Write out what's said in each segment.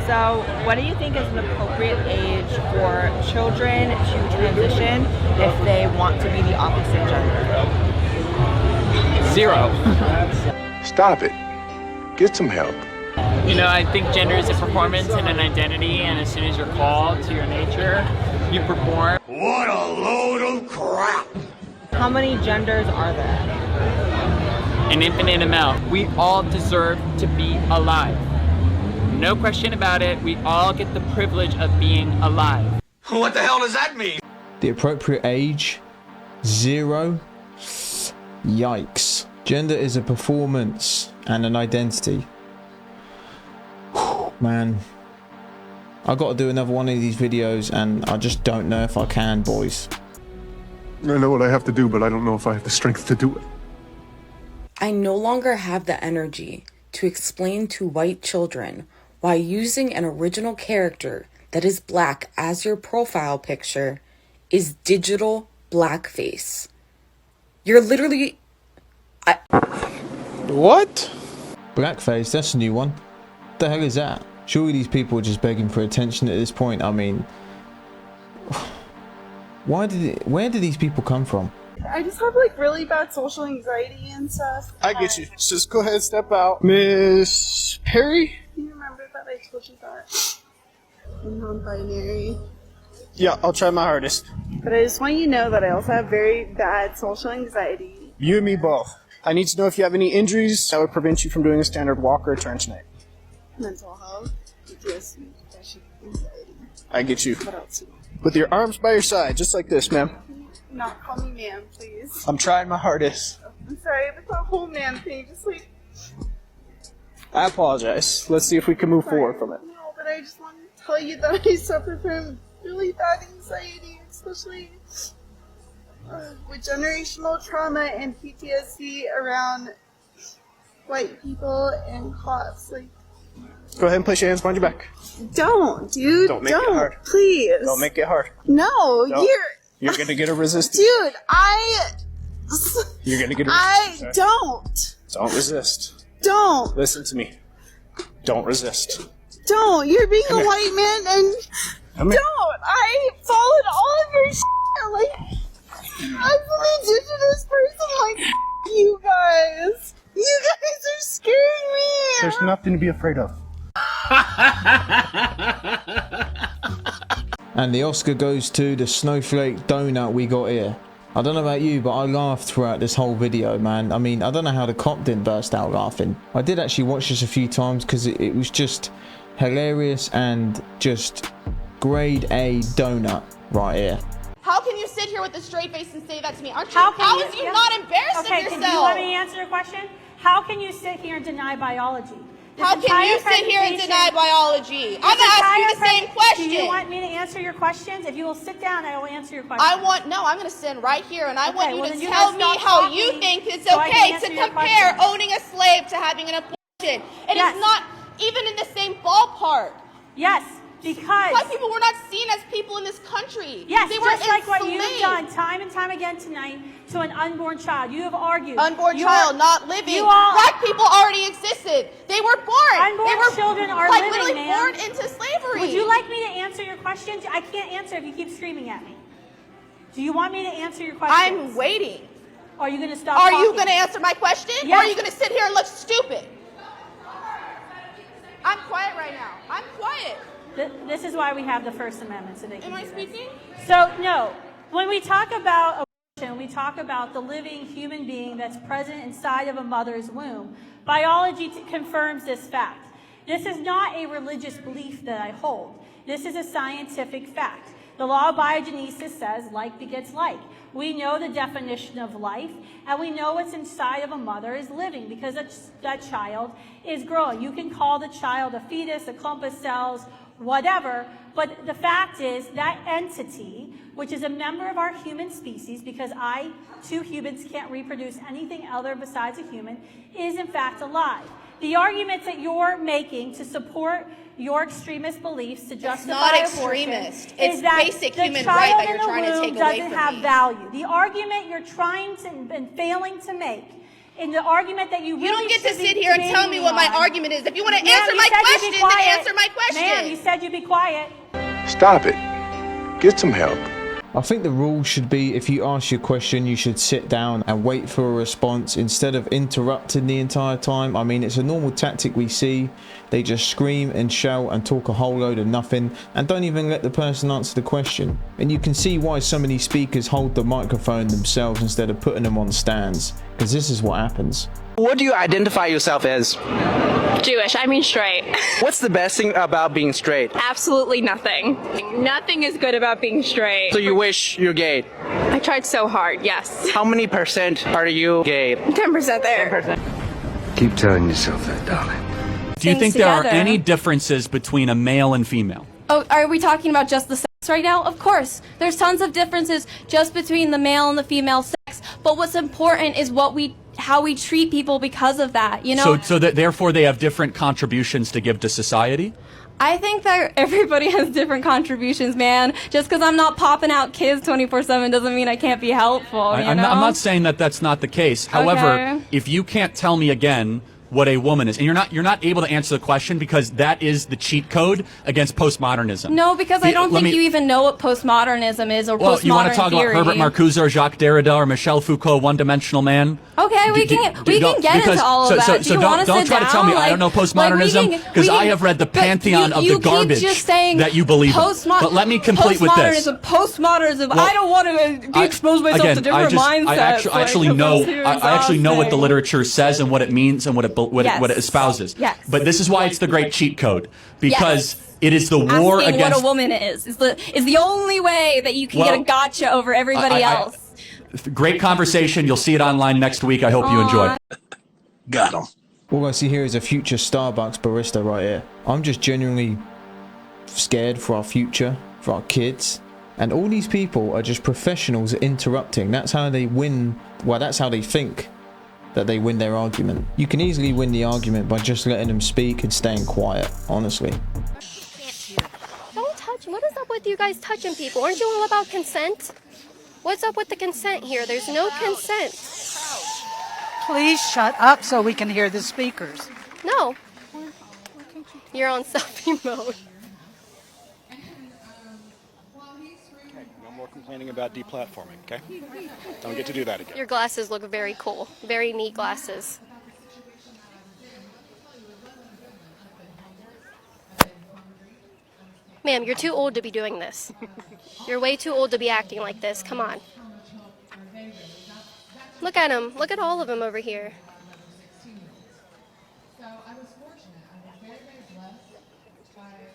So, what do you think is an appropriate age for children to transition if they want to be the opposite gender? 0. Stop it. Get some help. You know, I think gender is a performance and an identity, and as soon as you're called to your nature, you perform. What a load of crap! How many genders are there? An infinite amount. We all deserve to be alive. No question about it, we all get the privilege of being alive. What the hell does that mean? The appropriate age? 0? Yikes. Gender is a performance and an identity. Man, I got to do another one of these videos and I just don't know if I can, boys. I know what I have to do, but I don't know if I have the strength to do it. I no longer have the energy to explain to white children why using an original character that is black as your profile picture is digital blackface. You're literally... What? Blackface, that's a new one. What the hell is that? Surely these people are just begging for attention at this point. I mean, where do these people come from? I just have like really bad social anxiety and stuff. I get you. Just go ahead and step out. Miss Perry? You remember that I told you that I'm non-binary? Yeah, I'll try my hardest. But I just want you to know that I also have very bad social anxiety. You and me both. I need to know if you have any injuries that would prevent you from doing a standard walk or turn tonight. Mental health, PTSD, depression, anxiety. I get you. What else? With your arms by your side, just like this, ma'am. Not call me ma'am, please. I'm trying my hardest. I'm sorry, but the whole man thing, just like... I apologize. Let's see if we can move forward from it. No, but I just want to tell you that I suffer from really bad anxiety, especially with generational trauma and PTSD around white people and cops. Like, go ahead and place your hands behind your back. don't, dude. Don't make it hard. Please. Don't make it hard. No, No. You're gonna get a resistance. Dude, You're gonna get a I resistance. don't. Don't resist. Don't. Listen to me. Don't resist. Don't. You're being Come a here. white man and Come here. don't. I followed all of your shit. Like, I'm an indigenous person. Like, you guys. You guys are scaring me. There's nothing to be afraid of. And the Oscar goes to the snowflake donut we got here. I don't know about you, but I laughed throughout this whole video, man. I mean, I don't know how the cop didn't burst out laughing. I did actually watch this a few times because it was just hilarious and just grade A donut right here. How can you sit here with a straight face and say that to me? Aren't you? How is you not embarrassed of yourself? Okay, do you want me to answer your question? How can you sit here and deny biology? How can you sit here and deny biology? I'm asking you the same question. Do you want me to answer your questions? If you will sit down, I will answer your question. No, I'm going to stand right here and I want you well, to then tell you me must stop how talking you think it's so I can okay answer to your compare question. owning a slave to having an abortion. It Yes. is not even in the same ballpark. Yes, because... Black people were not seen as people in this country. Yes, they were just like what enslaved. you've done time and time again tonight to an unborn child. You have argued. Unborn child, not living. You all, Black people already existed. They were born. Unborn they were children are like living, literally ma'am. born into slavery. Would you like me to answer your questions? I can't answer if you keep screaming at me. Do you want me to answer your questions? I'm waiting. Are you going to stop Are talking? you going to answer my question? Yes. Or are you going to sit here and look stupid? I'm quiet right now. I'm quiet. This is why we have the First Amendment, so they can Am I do this. speaking? So, no. When we talk about abortion, we talk about the living human being that's present inside of a mother's womb. Biology confirms this fact. This is not a religious belief that I hold. This is a scientific fact. The law of biogenesis says like begets like. We know the definition of life, and we know what's inside of a mother is living because that child is growing. You can call the child a fetus, a clump of cells, whatever, but the fact is that entity, which is a member of our human species, because two humans can't reproduce anything other besides a human, is in fact alive. The arguments that you're making to support your extremist beliefs to justify abortion extremist. is It's that basic the human child right that in you're trying to the take womb away doesn't from have me. value. The argument you're trying to and failing to make, in the argument that you really You don't get to should be sit here and tell me what my debating on. argument is. If you want to Ma'am, answer you my said you'd be question, then quiet. answer my question. Ma'am, You said you'd be quiet. Stop it. Get some help. I think the rule should be if you ask your question, you should sit down and wait for a response instead of interrupting the entire time. I mean, it's a normal tactic we see. They just scream and shout and talk a whole load of nothing and don't even let the person answer the question. And you can see why so many speakers hold the microphone themselves instead of putting them on stands, because this is what happens. What do you identify yourself as? Jewish, I mean straight. What's the best thing about being straight? Absolutely nothing. Nothing is good about being straight. So you wish you're gay? I tried so hard, yes. How many % are you gay? 10% there. 10%. Keep telling yourself that, darling. Do you think there are together. any differences between a male and female? Oh, are we talking about just the sex right now? Of course. There's tons of differences just between the male and the female sex. But what's important is how we treat people because of that, you know? So that therefore they have different contributions to give to society? I think that everybody has different contributions, man. Just because I'm not popping out kids 24/7 doesn't mean I can't be helpful, I'm not saying that that's not the case. However, Okay. if you can't tell me again what a woman is, and you're not able to answer the question because that is the cheat code against postmodernism. No, because I don't think you even know what postmodernism is or Well, postmodern you want to talk theory. about Herbert Marcuse or Jacques Derrida or Michel Foucault, one-dimensional man? Okay, we can get into all of that. Do you want to don't sit try down? to tell me I don't know postmodernism because I have read the pantheon of the garbage that you believe in. But let me complete with this. Postmodernism. I don't want to expose myself to different mindsets. I actually know what the literature says and what it means and what it espouses. Yes. But this is why it's the great cheat code, because it is the war Asking against what a woman is the only way that you can get a gotcha over everybody else. Great conversation. You'll see it online next week. I hope you enjoy. Got him. All I see here is a future Starbucks barista right here. I'm just genuinely scared for our future, for our kids. And all these people are just professionals at interrupting. That's how they win. Well, that's how they think that they win their argument. You can easily win the argument by just letting them speak and staying quiet, honestly. Don't touch. What is up with you guys touching people? Aren't you all about consent? What's up with the consent here? There's no consent. Please shut up so we can hear the speakers. No. You're on selfie mode. No more complaining about deplatforming, okay? Don't get to do that again. Your glasses look very cool. Very neat glasses. Ma'am, you're too old to be doing this. You're way too old to be acting like this. Come on. Look at him. Look at all of them over here.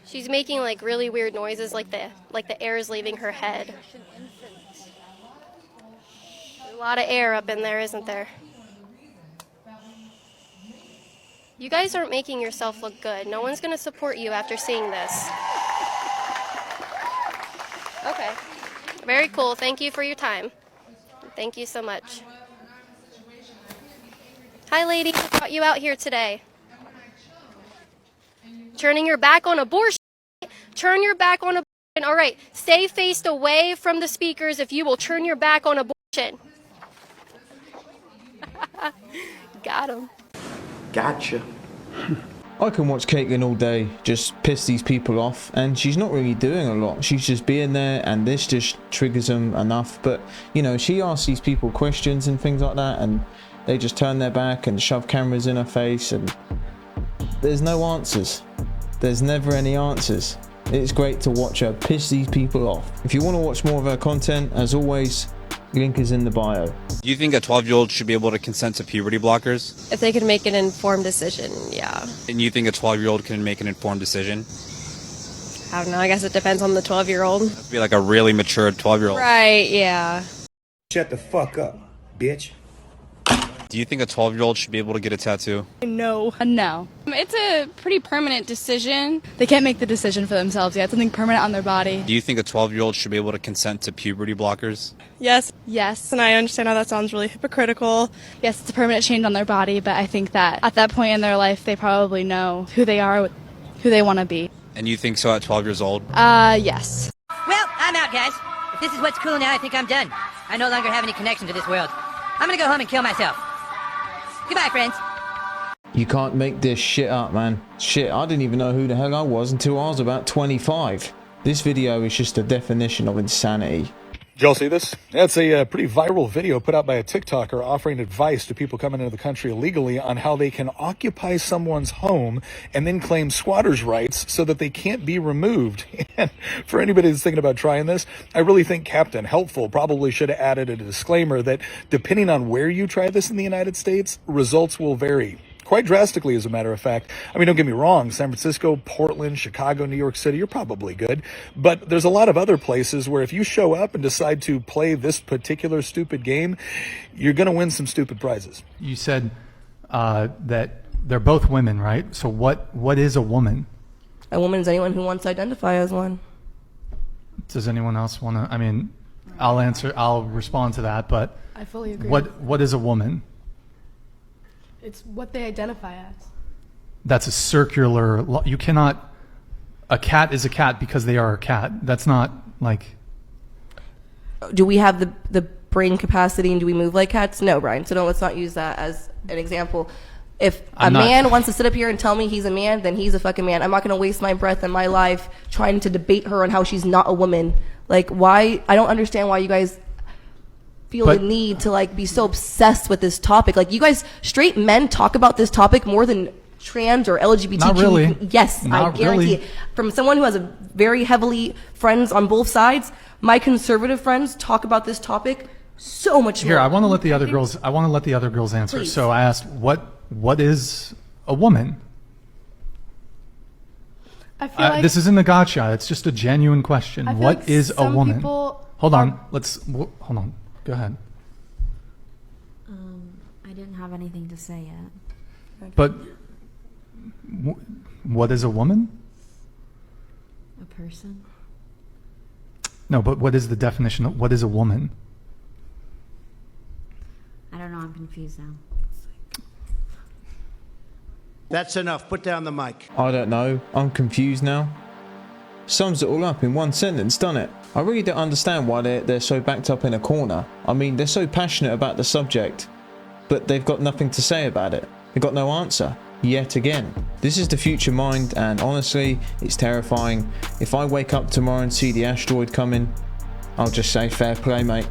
She's making like really weird noises, like the air is leaving her head. There's a lot of air up in there, isn't there? You guys aren't making yourself look good. No one's gonna support you after seeing this. Okay. Very cool. Thank you for your time. Thank you so much. Hi, lady. I brought you out here today. Turning your back on abortion. Turn your back on abortion. All right. Stay faced away from the speakers if you will turn your back on abortion. Got him. Gotcha. I can watch Caitlyn all day just piss these people off, and she's not really doing a lot. She's just being there, and this just triggers them enough. But you know, she asks these people questions and things like that, and they just turn their back and shove cameras in her face, and there's no answers. There's never any answers. It's great to watch her piss these people off. If you want to watch more of her content, as always, link is in the bio. Do you think a 12-year-old should be able to consent to puberty blockers? If they could make an informed decision, yeah. And you think a 12-year-old can make an informed decision? I don't know, I guess it depends on the 12-year-old. Be like a really mature 12-year-old. Right, yeah. Shut the fuck up, bitch. Do you think a 12-year-old should be able to get a tattoo? No. No. It's a pretty permanent decision. They can't make the decision for themselves yet. It's something permanent on their body. Do you think a 12-year-old should be able to consent to puberty blockers? Yes. Yes. And I understand how that sounds really hypocritical. Yes, it's a permanent change on their body, but I think that at that point in their life, they probably know who they are, who they want to be. And you think so at 12 years old? Yes. Well, I'm out, guys. If this is what's cool now, I think I'm done. I no longer have any connection to this world. I'm gonna go home and kill myself. Goodbye, friends. You can't make this shit up, man. Shit, I didn't even know who the hell I was until I was about 25. This video is just a definition of insanity. Did y'all see this? That's a pretty viral video put out by a TikToker offering advice to people coming into the country illegally on how they can occupy someone's home and then claim squatters' rights so that they can't be removed. And for anybody that's thinking about trying this, I really think Captain Helpful probably should have added a disclaimer that depending on where you try this in the United States, results will vary. Quite drastically, as a matter of fact. I mean, don't get me wrong, San Francisco, Portland, Chicago, New York City, you're probably good. But there's a lot of other places where if you show up and decide to play this particular stupid game, you're going to win some stupid prizes. You said that they're both women, right? So what is a woman? A woman is anyone who wants to identify as one. Does anyone else want to? I mean, I'll respond to that, but I fully agree. What is a woman? It's what they identify as. That's a circular, you cannot, a cat is a cat because they are a cat. That's not like. Do we have the brain capacity and do we move like cats? No, Brian. So let's not use that as an example. If a man wants to sit up here and tell me he's a man, then he's a fucking man. I'm not going to waste my breath and my life trying to debate her on how she's not a woman. Like, why? I don't understand why you guys feel the need to like be so obsessed with this topic. Like, you guys, straight men talk about this topic more than trans or LGBTQ. Not really. Yes, Not I guarantee really. it. From someone who has a very heavily friends on both sides, my conservative friends talk about this topic so much more. Here, I want to let the other girls. I want to let the other girls answer. Please. So I asked, what is a woman? I feel like this isn't a gotcha. It's just a genuine question. I feel What like is a some woman? people Hold on. are- Hold on. Go ahead. I didn't have anything to say yet. But what is a woman? A person? No, but what is the definition of what is a woman? I don't know. I'm confused now. That's enough. Put down the mic. I don't know. I'm confused now. Sums it all up in one sentence, doesn't it? I really don't understand why they're so backed up in a corner. I mean, they're so passionate about the subject, but they've got nothing to say about it. They've got no answer. Yet again. This is the future mind, and honestly, it's terrifying. If I wake up tomorrow and see the asteroid coming, I'll just say fair play, mate.